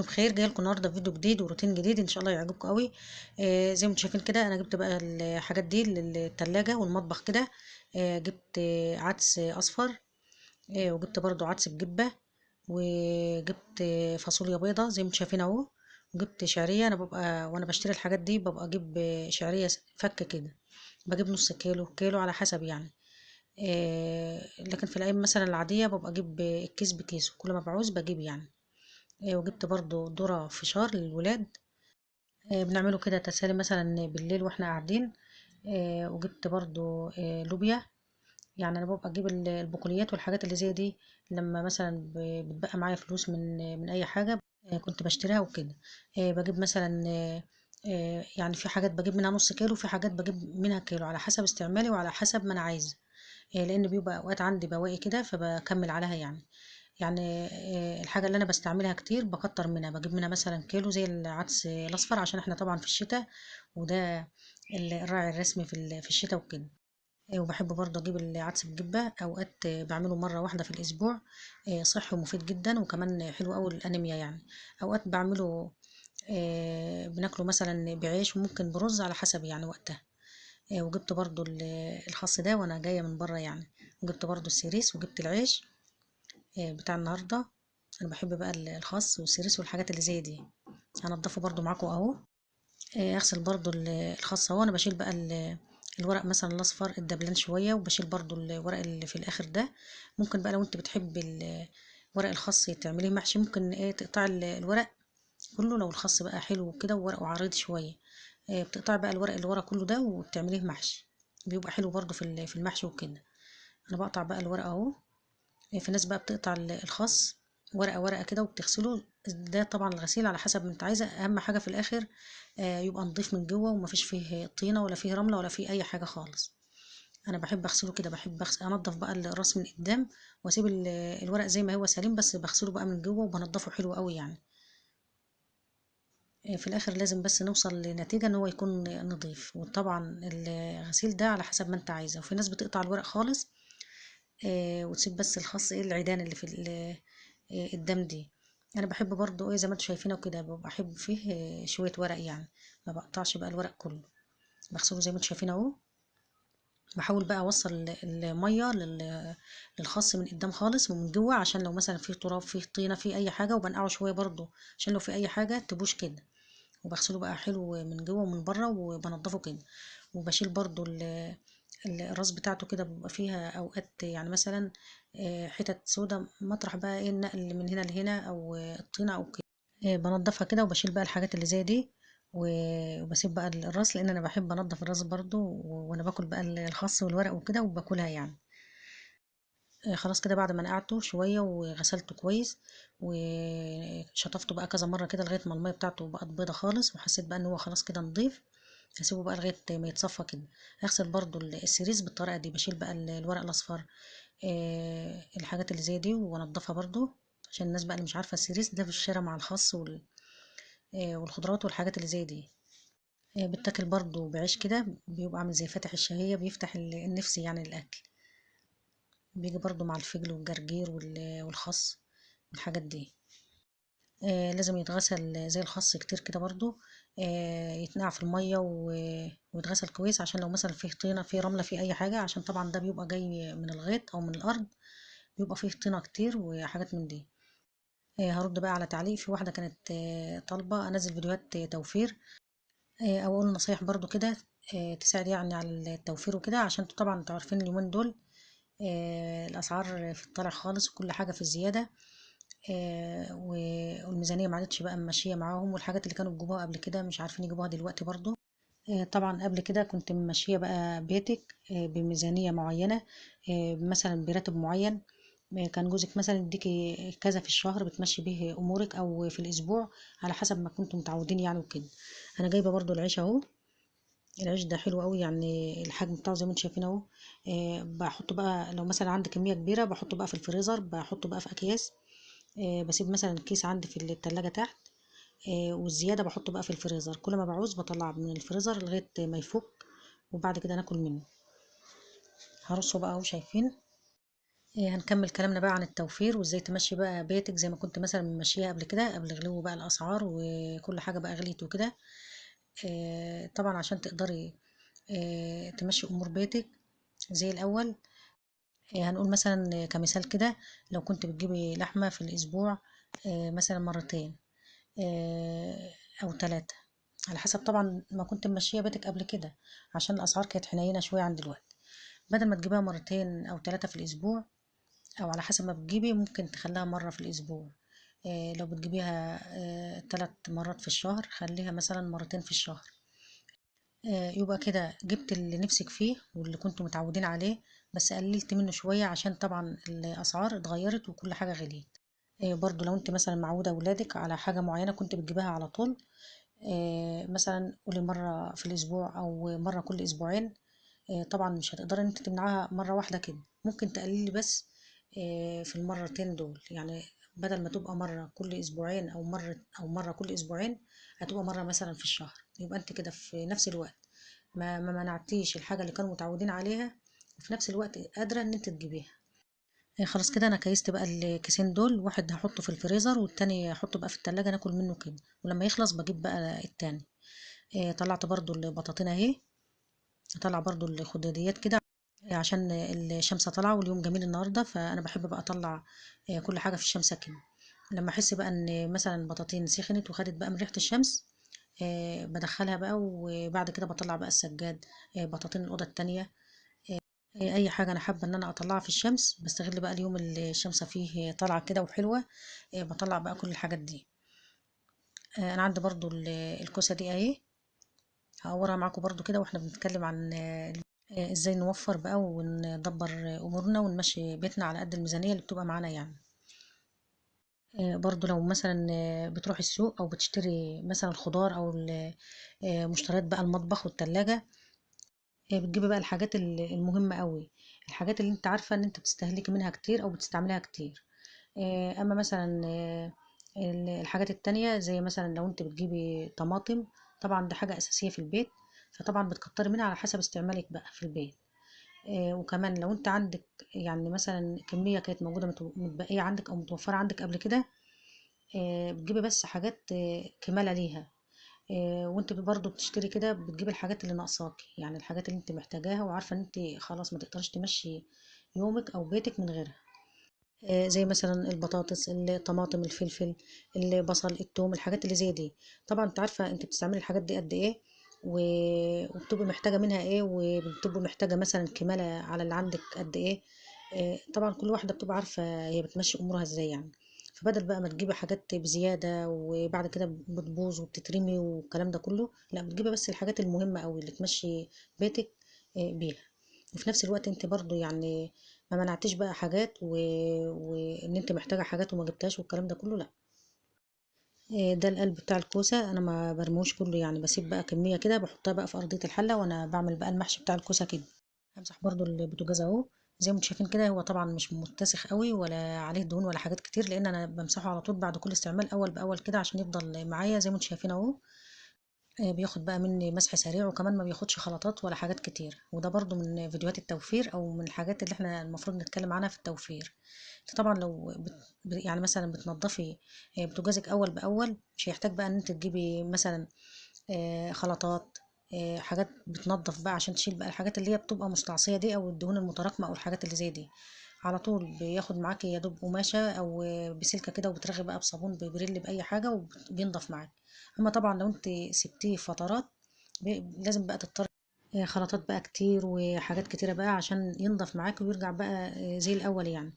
بخير، جاي لكم النهارده بفيديو جديد وروتين جديد ان شاء الله يعجبكم قوي. زي ما انتم شايفين كده انا جبت بقى الحاجات دي للتلاجة والمطبخ كده. جبت عدس اصفر. وجبت برضو عدس بجبة. وجبت فاصوليا بيضة زي ما انتم شايفين اهو. وجبت شعرية. انا ببقى وانا بشتري الحاجات دي ببقى اجيب شعرية فكة كده. بجيب نص كيلو على حسب يعني. لكن في الايام مثلا العادية ببقى اجيب الكيس بكيس، كل ما بعوز بجيب يعني. وجبت برضو ذرة فشار للولاد. بنعمله كده تسالي مثلا بالليل واحنا قاعدين. وجبت برضو لوبيا. يعني انا ببقى اجيب البقوليات والحاجات اللي زي دي لما مثلا بتبقى معايا فلوس من اي حاجة. كنت بشتريها وكده. بجيب مثلا يعني في حاجات بجيب منها نص كيلو، في حاجات بجيب منها كيلو على حسب استعمالي وعلى حسب ما انا عايزة. لان بيبقى اوقات عندي بواقي كده فبكمل عليها يعني الحاجة اللي أنا بستعملها كتير بكتر منها، بجيب منها مثلا كيلو زي العدس الأصفر عشان احنا طبعا في الشتاء، وده الراعي الرسمي في الشتاء وكده. وبحب برضه أجيب العدس بجبة أوقات. بعمله مرة واحدة في الأسبوع. صحي ومفيد جدا وكمان حلو أوي للأنيميا يعني. أوقات بعمله بناكله مثلا بعيش وممكن برز على حسب يعني وقتها. وجبت برضه الخس ده وأنا جاية من بره يعني. وجبت برضه السيريس وجبت العيش بتاع النهارده. انا بحب بقى الخس والسيريس والحاجات اللي زي دي. هنضفه برضو معاكم اهو. اغسل برضو الخس اهو. انا بشيل بقى الورق مثلا الاصفر الدبلان شويه، وبشيل برضو الورق اللي في الاخر ده. ممكن بقى لو انت بتحب ورق الخس تعمليه محشي، ممكن تقطع الورق كله لو الخس بقى حلو كده وورقه عريض شويه. بتقطع بقى الورق اللي ورا كله ده وتعمليه محشي. بيبقى حلو برضو في المحشي وكده. انا بقطع بقى الورق اهو. في ناس بقى بتقطع الخس ورقة ورقة كده وبتغسله. ده طبعا الغسيل على حسب ما انت عايزة. اهم حاجة في الاخر يبقى نضيف من جوه ومفيش فيه طينة ولا فيه رملة ولا فيه اي حاجة خالص. انا بحب اغسله كده، بحب انضف بقى الراس من قدام واسيب الورق زي ما هو سليم، بس بغسله بقى من جوه وبنضفه حلو قوي يعني. في الاخر لازم بس نوصل لنتيجة ان هو يكون نظيف. وطبعا الغسيل ده على حسب ما انت عايزة. وفي ناس بتقطع الورق خالص وتسيب بس الخاص العيدان اللي في الدم دي. انا بحب برضو زي ما انتوا شايفينه كده، بحب فيه شويه ورق يعني. ما بقطعش بقى الورق كله، بغسله زي ما انتوا شايفين اهو. بحاول بقى اوصل الميه للخاص من قدام خالص ومن جوه، عشان لو مثلا فيه تراب فيه طينه فيه اي حاجه، وبنقعه شويه برضو عشان لو في اي حاجه تبوش كده. وبغسله بقى حلو من جوه ومن بره وبنضفه كده. وبشيل برضو الراس بتاعته كده، بيبقى فيها اوقات يعني مثلا حتت سودا مطرح بقى النقل من هنا لهنا او الطينة او كده. بنضفها كده وبشيل بقى الحاجات اللي زي دي. وبسيب بقى الراس، لان انا بحب انضف الراس برضو وانا باكل بقى الخس والورق وكده وباكلها يعني. خلاص كده بعد ما نقعته شوية وغسلته كويس وشطفته بقى كذا مرة كده لغاية ما المية بتاعته بقت بيضة خالص، وحسيت بقى ان هو خلاص كده نضيف. هسيبه بقى لغاية ما يتصفى كده. هغسل برضو السيريس بالطريقة دي، بشيل بقى الورق الأصفر. الحاجات اللي زي دي وانضفها برضو. عشان الناس بقى اللي مش عارفة، السيريس ده في الشارع مع الخس والخضروات والحاجات اللي زي دي. بتاكل برضو بعيش كده، بيبقى عامل زي فاتح الشهية، بيفتح النفس يعني الأكل. بيجي برضو مع الفجل والجرجير والخس والحاجات دي. لازم يتغسل زي الخس كتير كده برضو. يتنقع في المية ويتغسل كويس، عشان لو مثلا فيه طينة فيه رملة فيه أي حاجة، عشان طبعا ده بيبقى جاي من الغيط أو من الأرض. بيبقى فيه طينة كتير وحاجات من دي. هرد بقى على تعليق في واحدة كانت طالبة أنزل فيديوهات توفير. أو أقول نصايح برضو كده تساعد يعني على التوفير وكده، عشان انتوا طبعا انتوا عارفين اليومين دول الأسعار في الطالع خالص وكل حاجة في الزيادة. والميزانية ما عادتش بقى ماشية معاهم، والحاجات اللي كانوا بيجيبوها قبل كده مش عارفين يجيبوها دلوقتي برضو. طبعا قبل كده كنت ماشية بقى بيتك بميزانية معينة، مثلا براتب معين. كان جوزك مثلا يديكي كذا في الشهر بتمشي به امورك او في الاسبوع على حسب ما كنتم متعودين يعني وكده. انا جايبه برضو العيش اهو. العيش ده حلو قوي يعني، الحجم بتاعه زي ما انتم شايفين اهو. بحطه بقى لو مثلا عندي كميه كبيره بحطه بقى في الفريزر، بحطه بقى في اكياس. بسيب مثلا الكيس عندي في التلاجة تحت. والزيادة بحطه بقى في الفريزر، كل ما بعوز بطلع من الفريزر لغاية ما يفك. وبعد كده ناكل منه. هرصه بقى اهو شايفين. هنكمل كلامنا بقى عن التوفير وازاي تمشي بقى بيتك زي ما كنت مثلا ماشيها قبل كده، قبل غلو بقى الاسعار وكل حاجه بقى غليت وكده. طبعا عشان تقدري تمشي امور بيتك زي الاول. هنقول مثلا كمثال كده، لو كنت بتجيبي لحمه في الاسبوع مثلا مرتين او ثلاثه، على حسب طبعا ما كنت ماشيه بيتك قبل كده، عشان الاسعار كانت حنينه شويه عن دلوقتي. بدل ما تجيبها مرتين او ثلاثه في الاسبوع، او على حسب ما بتجيبي ممكن تخليها مرة في الاسبوع. لو بتجيبيها 3 مرات في الشهر، خليها مثلا مرتين في الشهر. يبقى كده جبت اللي نفسك فيه واللي كنتوا متعودين عليه، بس قللت منه شوية عشان طبعا الأسعار اتغيرت وكل حاجة غليت. برضو لو انت مثلا معودة أولادك على حاجة معينة كنت بتجيبها على طول، مثلا قولي مرة في الأسبوع أو مرة كل أسبوعين، طبعا مش هتقدري ان انت تمنعها مرة واحدة كده. ممكن تقللي بس في المرتين دول يعني. بدل ما تبقى مرة كل أسبوعين أو مرة كل أسبوعين، هتبقى مرة مثلا في الشهر. يبقى انت كده في نفس الوقت ما منعتيش الحاجة اللي كانوا متعودين عليها، وفي نفس الوقت قادرة ان انت تجيبيها. خلاص كده انا كيست بقى الكيسين دول، واحد هحطه في الفريزر والتاني هحطه بقى في التلاجة ناكل منه كده، ولما يخلص بجيب بقى التاني. طلعت برضو البطاطين اهي، اطلع برضو الخضرويات كده عشان الشمس طالعه واليوم جميل النهارده، فانا بحب بقى اطلع كل حاجه في الشمس كده. لما احس بقى ان مثلا البطاطين سخنت وخدت بقى من ريحه الشمس، بدخلها بقى، وبعد كده بطلع بقى السجاد، بطاطين الاوضه التانية. اي حاجه انا حابه ان انا اطلعها في الشمس، بستغل بقى اليوم اللي الشمس فيه طالعه كده وحلوه، بطلع بقى كل الحاجات دي. انا عندي برضو الكوسه دي اهي، هقورها معاكم برضو كده واحنا بنتكلم عن ازاي نوفر بقى وندبر امورنا ونمشي بيتنا على قد الميزانية اللي بتبقى معانا يعني. برضو لو مثلا بتروح السوق او بتشتري مثلا الخضار او مشتريات بقى المطبخ والتلاجة، بتجيبي بقى الحاجات المهمة قوي، الحاجات اللي انت عارفة ان انت بتستهلكي منها كتير او بتستعملها كتير. اما مثلا الحاجات التانية زي مثلا لو انت بتجيبي طماطم، طبعا ده حاجة اساسية في البيت، فطبعا بتكتري منها على حسب استعمالك بقى في البيت. وكمان لو انت عندك يعني مثلا كمية كانت موجودة متبقية عندك او متوفرة عندك قبل كده، بتجيبي بس حاجات كمالة ليها. وانت برضو بتشتري كده بتجيبي الحاجات اللي ناقصاكي، يعني الحاجات اللي انت محتاجاها وعارفة ان انت خلاص ما تقدرش تمشي يومك او بيتك من غيرها. زي مثلا البطاطس، الطماطم، الفلفل، البصل، الثوم، الحاجات اللي زي دي. طبعا انت عارفة انت بتستعملي الحاجات دي قد ايه، وبتبقي محتاجة منها ايه، وبتبقي محتاجة مثلا كمالة على اللي عندك قد ايه. طبعا كل واحدة بتبقى عارفة هي بتمشي امورها ازاي يعني. فبدل بقى ما تجيبي حاجات بزيادة وبعد كده بتبوظ وبتترمي والكلام ده كله، لا بتجيبي بس الحاجات المهمة أوي اللي تمشي بيتك بيها. وفي نفس الوقت انت برضو يعني ما منعتيش بقى حاجات وان انت محتاجة حاجات وما جبتهاش والكلام ده كله، لا. ده القلب بتاع الكوسة انا ما برموش كله يعني، بسيب بقى كمية كده بحطها بقى في ارضية الحلة وانا بعمل بقى المحشي بتاع الكوسة كده. همسح برضو البوتاجاز اهو، زي ما انتم شايفين كده، هو طبعا مش متسخ قوي ولا عليه دهون ولا حاجات كتير، لان انا بمسحه على طول بعد كل استعمال اول باول كده عشان يفضل معايا زي ما انتم شايفين اهو. بياخد بقى مني مسح سريع، وكمان ما بياخدش خلطات ولا حاجات كتير، وده برضو من فيديوهات التوفير او من الحاجات اللي احنا المفروض نتكلم عنها في التوفير. طبعا لو يعني مثلا بتنضفي بوتاجازك اول باول، مش هيحتاج بقى ان انت تجيبي مثلا خلطات، حاجات بتنضف بقى عشان تشيل بقى الحاجات اللي هي بتبقى مستعصية دي او الدهون المتراكمة او الحاجات اللي زي دي. على طول بياخد معاكي يا دوب قماشة او بسلكة كده، وبترغي بقى بصابون ببريل بأي حاجة وبينضف معاك. اما طبعا لو انت سبتيه فترات، لازم بقى تضطر خلطات بقى كتير وحاجات كتيرة بقى عشان ينضف معاك ويرجع بقى زي الأول يعني.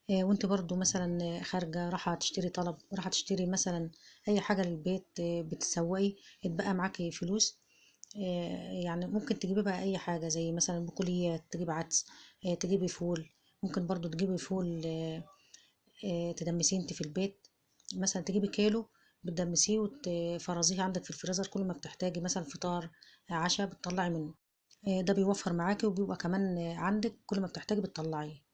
وانت برضو مثلا خارجة رايحة تشتري طلب، رايحة تشتري مثلا أي حاجة للبيت، بتسوقي، اتبقى معاكي فلوس، يعني ممكن تجيبي بقى أي حاجة زي مثلا بقوليات، تجيبي عدس، تجيبي فول. ممكن برضو تجيبي فول تدمسيه انت في البيت، مثلا تجيبي كيلو بتدمسيه وتفرزيه عندك في الفريزر، كل ما بتحتاجي مثلا فطار عشاء بتطلعي منه. ده بيوفر معاكي وبيبقى كمان عندك كل ما بتحتاجي بتطلعيه.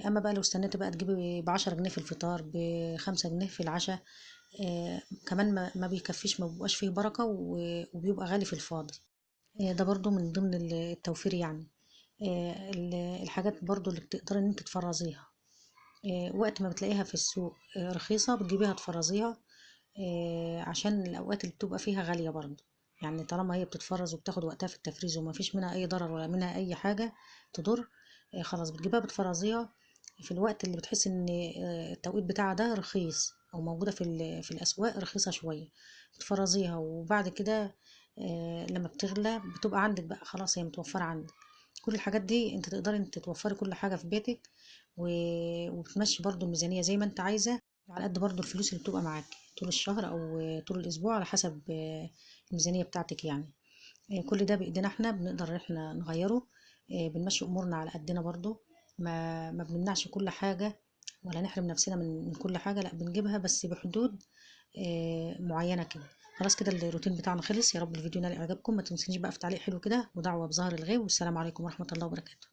اما بقى لو استنيتي بقى تجيبي ب10 جنيه في الفطار، ب5 جنيه في العشاء، كمان ما بيكفيش، ما بيبقاش فيه بركة وبيبقى غالي في الفاضي. ده برضو من ضمن التوفير يعني. الحاجات برضو اللي بتقدر ان انت تفرزيها، وقت ما بتلاقيها في السوق رخيصة بتجيبيها تفرزيها، عشان الأوقات اللي بتبقى فيها غالية برضه. يعني طالما هي بتتفرز وبتاخد وقتها في التفريز وما فيش منها أي ضرر ولا منها أي حاجة تضر، خلاص بتجيبها بتفرزيها في الوقت اللي بتحس إن التوقيت بتاعها ده رخيص، أو موجودة في الأسواق رخيصة شوية، بتفرزيها. وبعد كده لما بتغلى بتبقى عندك بقى خلاص، هي متوفرة عندك. كل الحاجات دي انت تقدري انت توفري كل حاجة في بيتك، وبتمشي برضو الميزانية زي ما انت عايزة، على قد برضو الفلوس اللي بتبقى معاك طول الشهر او طول الاسبوع، على حسب الميزانية بتاعتك يعني. كل ده بايدينا احنا، بنقدر احنا نغيره. بنمشي امورنا على قدنا برضو، ما بنمنعش كل حاجة، ولا نحرم نفسنا من كل حاجة، لا بنجيبها بس بحدود معينة كده. خلاص كده الروتين بتاعنا خلص. يا رب الفيديو نال اعجابكم، ما تنسونيش بقى في تعليق حلو كده ودعوة بظهر الغيب، والسلام عليكم ورحمة الله وبركاته.